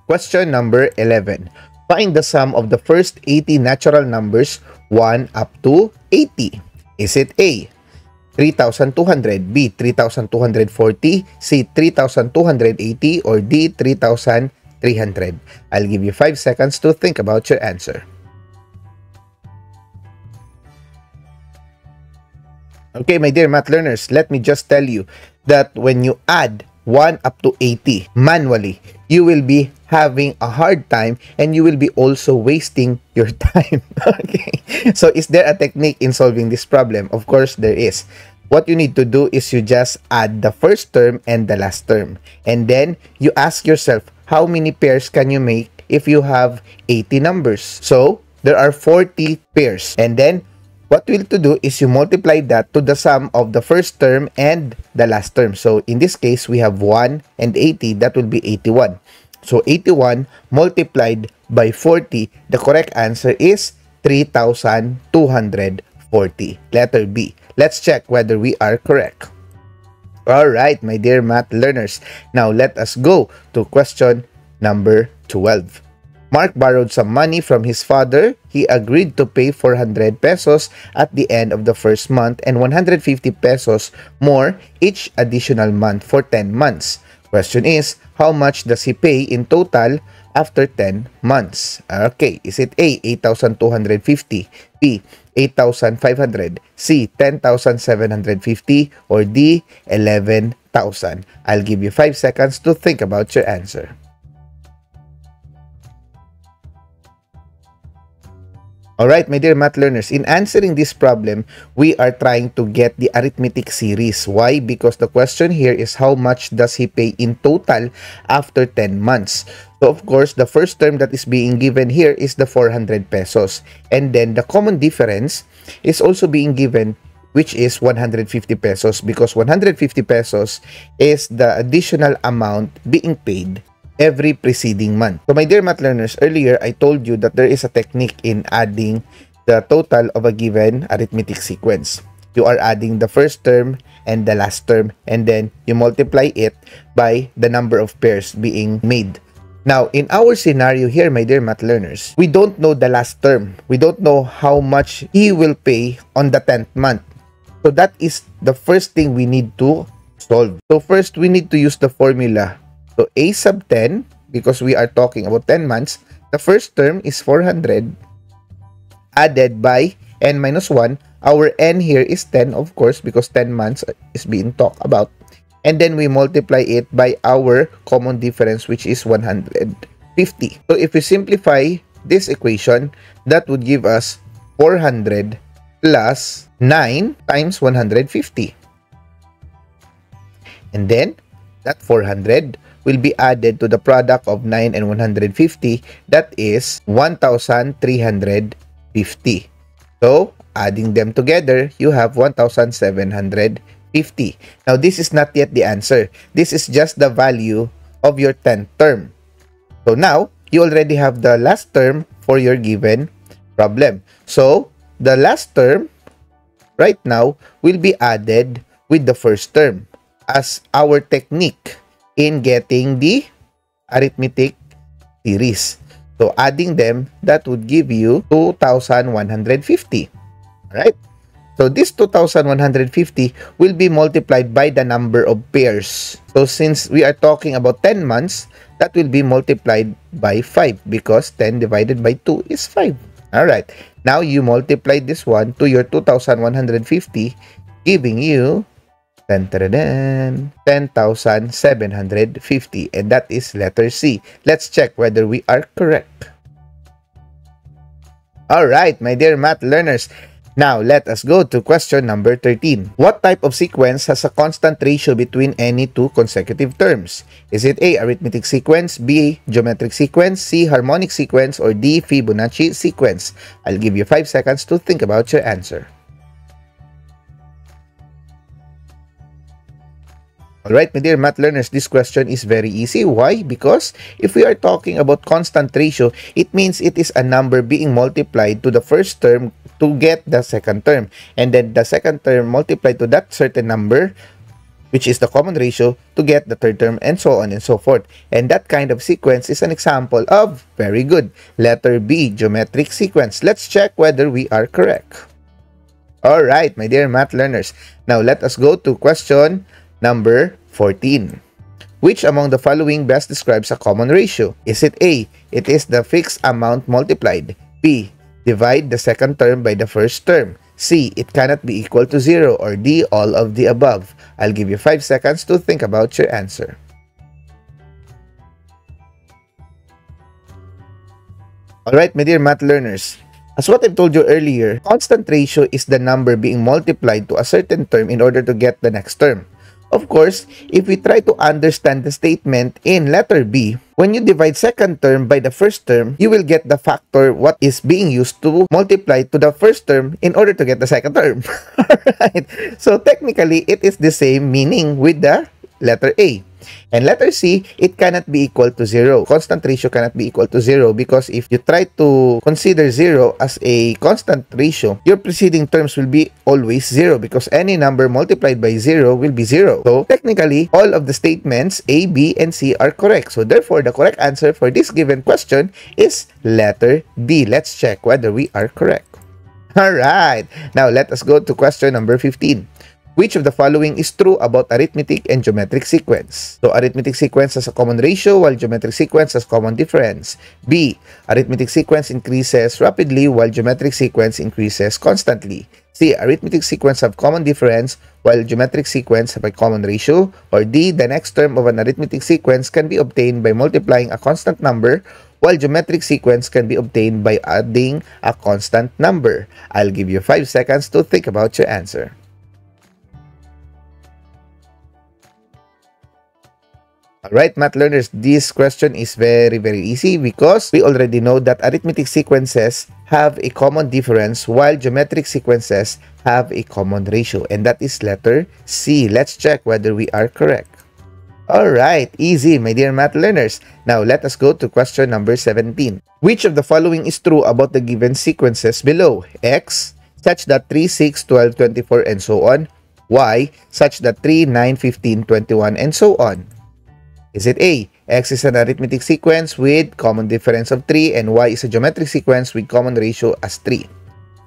Question number 11. Find the sum of the first 80 natural numbers 1 up to 80. Is it A, 3,200, B, 3,240, C, 3,280, or D, 3,300? I'll give you 5 seconds to think about your answer. Okay, my dear math learners, let me just tell you that when you add 1 up to 80 manually, you will be having a hard time and you will be also wasting your time. Okay, so is there a technique in solving this problem? Of course there is. What you need to do is you just add the first term and the last term, and then you ask yourself, how many pairs can you make if you have 80 numbers? So there are 40 pairs, and then what we'll to do is you multiply that to the sum of the first term and the last term. So in this case, we have 1 and 80. That will be 81. So 81 multiplied by 40, the correct answer is 3,240. Letter B. Let's check whether we are correct. Alright, my dear math learners. Now let us go to question number 12. Mark borrowed some money from his father. He agreed to pay 400 pesos at the end of the first month and 150 pesos more each additional month for 10 months. Question is, how much does he pay in total after 10 months? Okay, is it A, 8,250, B, 8,500, C, 10,750, or D, 11,000? I'll give you 5 seconds to think about your answer. Alright, my dear math learners, in answering this problem, we are trying to get the arithmetic series. Why? Because the question here is how much does he pay in total after 10 months. So, of course, the first term that is being given here is the 400 pesos. And then the common difference is also being given, which is 150 pesos, because 150 pesos is the additional amount being paid every preceding month. So my dear math learners, earlier I told you that there is a technique in adding the total of a given arithmetic sequence. You are adding the first term and the last term, and then you multiply it by the number of pairs being made. Now, in our scenario here, my dear math learners, we don't know the last term. We don't know how much he will pay on the 10th month. So that is the first thing we need to solve. So first, we need to use the formula. So A sub 10, because we are talking about 10 months, the first term is 400 added by n minus 1. Our n here is 10, of course, because 10 months is being talked about. And then we multiply it by our common difference, which is 150. So if we simplify this equation, that would give us 400 plus 9 times 150. And then that 400 will be added to the product of 9 and 150. That is 1,350. So, adding them together, you have 1,750. Now, this is not yet the answer. This is just the value of your 10th term. So, now, you already have the last term for your given problem. So, the last term, right now, will be added with the first term as our technique in getting the arithmetic series. So, adding them, that would give you 2,150. Alright? So, this 2,150 will be multiplied by the number of pairs. So, since we are talking about 10 months, that will be multiplied by 5 because 10 divided by 2 is 5. Alright. Now, you multiply this one to your 2,150, giving you 10,750, and that is letter C. Let's check whether we are correct. Alright, my dear math learners. Now, let us go to question number 13. What type of sequence has a constant ratio between any two consecutive terms? Is it A, arithmetic sequence, B, geometric sequence, C, harmonic sequence, or D, Fibonacci sequence? I'll give you 5 seconds to think about your answer. Alright, my dear math learners, this question is very easy. Why? Because if we are talking about constant ratio, it means it is a number being multiplied to the first term to get the second term. And then the second term multiplied to that certain number which is the common ratio, to get the third term, and so on and so forth. And that kind of sequence is an example of, very good, letter B, geometric sequence. Let's check whether we are correct. Alright, my dear math learners. Now, let us go to question number 14. Which among the following best describes a common ratio? Is it A, it is the fixed amount multiplied? B, divide the second term by the first term? C, it cannot be equal to 0? Or D, all of the above? I'll give you 5 seconds to think about your answer. Alright, my dear math learners. As what I've told you earlier, constant ratio is the number being multiplied to a certain term in order to get the next term. Of course, if we try to understand the statement in letter B, when you divide second term by the first term, you will get the factor what is being used to multiply to the first term in order to get the second term. Alright, so technically, it is the same meaning with the letter A. And letter C, it cannot be equal to 0. Constant ratio cannot be equal to 0 because if you try to consider 0 as a constant ratio, your preceding terms will be always 0 because any number multiplied by 0 will be 0. So technically, all of the statements A, B, and C are correct. So therefore, the correct answer for this given question is letter D. Let's check whether we are correct. Alright, now let us go to question number 15. Which of the following is true about arithmetic and geometric sequence? So, arithmetic sequence has a common ratio while geometric sequence has common difference. B, arithmetic sequence increases rapidly while geometric sequence increases constantly. C, arithmetic sequence have common difference while geometric sequence have a common ratio. Or D, the next term of an arithmetic sequence can be obtained by multiplying a constant number while geometric sequence can be obtained by adding a constant number. I'll give you 5 seconds to think about your answer. Alright, math learners, this question is very easy because we already know that arithmetic sequences have a common difference while geometric sequences have a common ratio, and that is letter C. Let's check whether we are correct. Alright, easy, my dear math learners. Now, let us go to question number 17. Which of the following is true about the given sequences below? X, such that 3, 6, 12, 24, and so on. Y, such that 3, 9, 15, 21, and so on. Is it A, X is an arithmetic sequence with common difference of 3 and Y is a geometric sequence with common ratio as 3?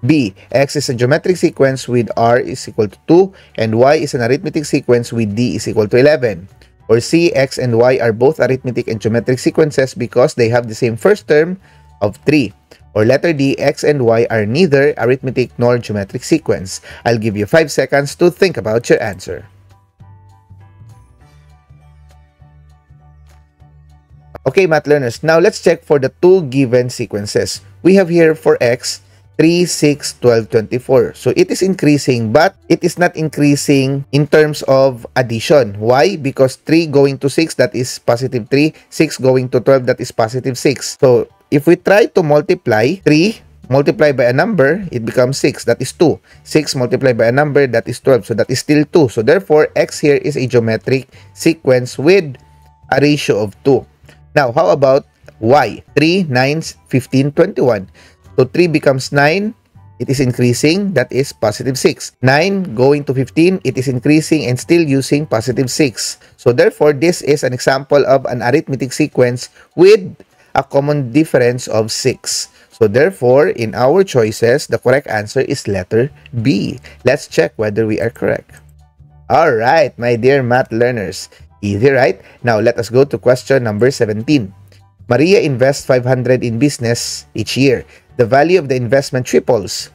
B, X is a geometric sequence with R is equal to 2 and Y is an arithmetic sequence with D is equal to 11? Or C, X and Y are both arithmetic and geometric sequences because they have the same first term of 3? Or letter D, X and Y are neither arithmetic nor geometric sequence? I'll give you 5 seconds to think about your answer. Okay, math learners, now let's check for the two given sequences. We have here for X, 3, 6, 12, 24. So it is increasing, but it is not increasing in terms of addition. Why? Because 3 going to 6, that is positive 3. 6 going to 12, that is positive 6. So if we try to multiply 3, multiply by a number, it becomes 6, that is 2. 6 multiplied by a number, that is 12, so that is still 2. So therefore, X here is a geometric sequence with a ratio of 2. Now, how about Y? 3, 9, 15, 21. So 3 becomes 9. It is increasing. That is positive 6. 9 going to 15. It is increasing and still using positive 6. So therefore, this is an example of an arithmetic sequence with a common difference of 6. So therefore, in our choices, the correct answer is letter B. Let's check whether we are correct. Alright, my dear math learners. Easy, right? Now, let us go to question number 17. Maria invests 500 in business each year. The value of the investment triples.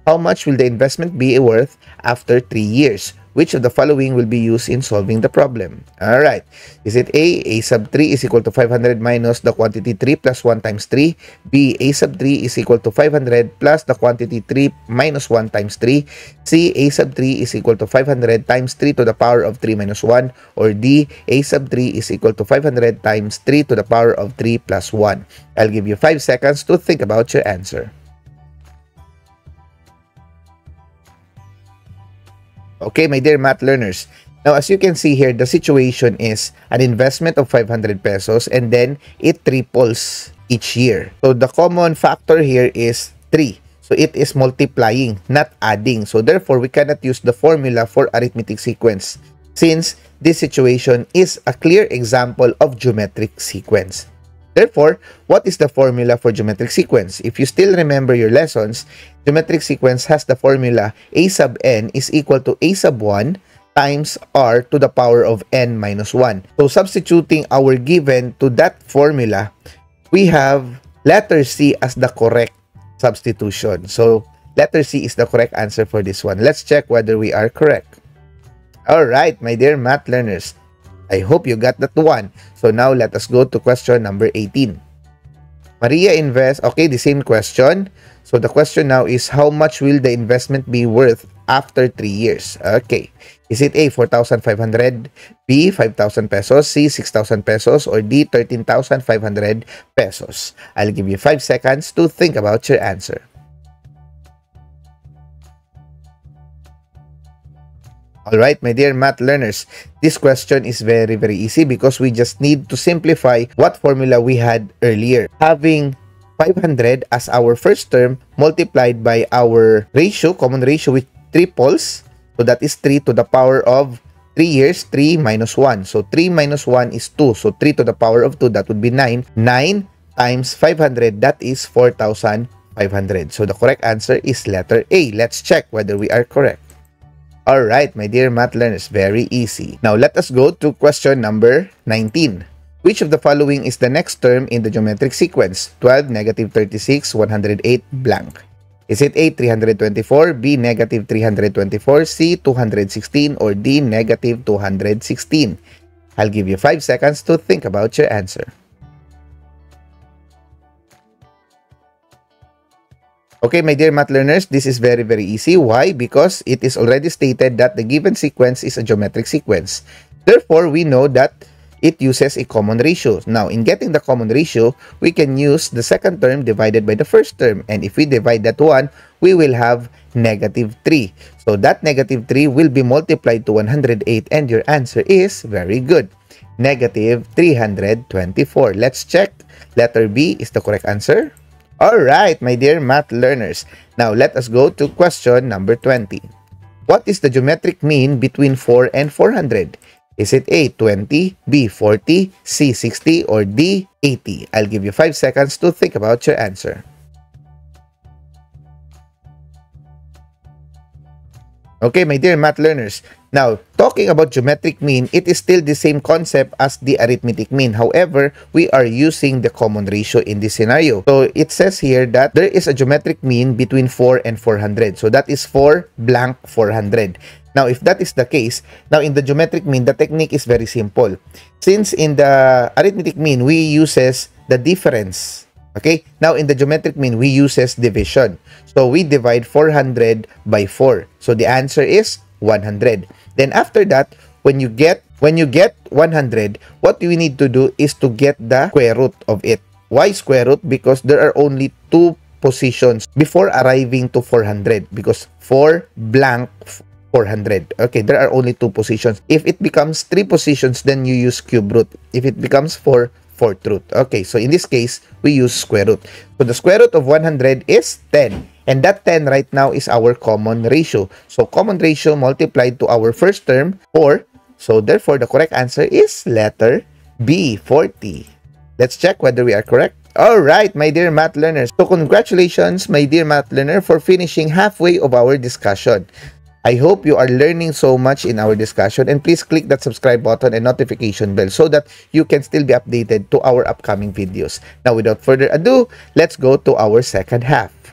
How much will the investment be worth after 3 years? Which of the following will be used in solving the problem? Alright. Is it A sub 3 is equal to 500 minus the quantity 3 plus 1 times 3? B, A sub 3 is equal to 500 plus the quantity 3 minus 1 times 3? C, A sub 3 is equal to 500 times 3 to the power of 3 minus 1? Or D, A sub 3 is equal to 500 times 3 to the power of 3 plus 1? I'll give you 5 seconds to think about your answer. Okay, my dear math learners. Now, as you can see here, the situation is an investment of 500 pesos and then it triples each year. So, the common factor here is 3. So, it is multiplying, not adding. So, therefore, we cannot use the formula for arithmetic sequence. since this situation is a clear example of geometric sequence. Therefore, what is the formula for geometric sequence? If you still remember your lessons, geometric sequence has the formula a sub n is equal to a sub 1 times r to the power of n minus 1. So, substituting our given to that formula, we have letter C as the correct substitution. So, letter C is the correct answer for this one. Let's check whether we are correct. Alright, my dear math learners. I hope you got that one. So now let us go to question number 18. Maria invests, okay, the same question. So the question now is, how much will the investment be worth after 3 years? Okay. Is it A, 4,500, B, 5,000 pesos, C, 6,000 pesos, or D, 13,500 pesos? I'll give you 5 seconds to think about your answer. Alright, my dear math learners, this question is very easy because we just need to simplify what formula we had earlier. Having 500 as our first term multiplied by our ratio, common ratio with triples. So that is 3 to the power of 3 years, 3 minus 1. So 3 minus 1 is 2. So 3 to the power of 2, that would be 9. 9 times 500, that is 4,500. So the correct answer is letter A. Let's check whether we are correct. Alright, my dear math learners, very easy. Now, let us go to question number 19. Which of the following is the next term in the geometric sequence? 12, negative 36, 108, blank. Is it A, 324, B, negative 324, C, 216, or D, negative 216? I'll give you 5 seconds to think about your answer. Okay, my dear math learners, this is very easy. Why? Because it is already stated that the given sequence is a geometric sequence. Therefore, we know that it uses a common ratio. Now, in getting the common ratio, we can use the second term divided by the first term. And if we divide that one, we will have negative 3. So, that negative 3 will be multiplied to 108 and your answer is very good. Negative 324. Let's check. Letter B is the correct answer. Alright, my dear math learners. Now, let us go to question number 20. What is the geometric mean between 4 and 400? Is it A, 20, B, 40, C, 60, or D, 80? I'll give you 5 seconds to think about your answer. Okay, my dear math learners. Now, talking about geometric mean, it is still the same concept as the arithmetic mean. However, we are using the common ratio in this scenario. So, it says here that there is a geometric mean between 4 and 400. So, that is 4 blank 400. Now, if that is the case, now in the geometric mean, the technique is very simple. Since in the arithmetic mean, we uses the difference. Okay, now in the geometric mean, we uses division. So, we divide 400 by 4. So, the answer is 100. Then after that, when you get 100, what we need to do is to get the square root of it. Why square root? Because there are only 2 positions before arriving to 400. Because 4 blank 400. Okay, there are only 2 positions. If it becomes 3 positions, then you use cube root. If it becomes 4, fourth root. Okay, so in this case, we use square root. So the square root of 100 is 10. And that 10 right now is our common ratio. So common ratio multiplied to our first term, 4. So therefore, the correct answer is letter B, 40. Let's check whether we are correct. Alright, my dear math learners. So congratulations, my dear math learner, for finishing halfway of our discussion. I hope you are learning so much in our discussion, and please click that subscribe button and notification bell so that you can still be updated to our upcoming videos. Now, without further ado, let's go to our second half.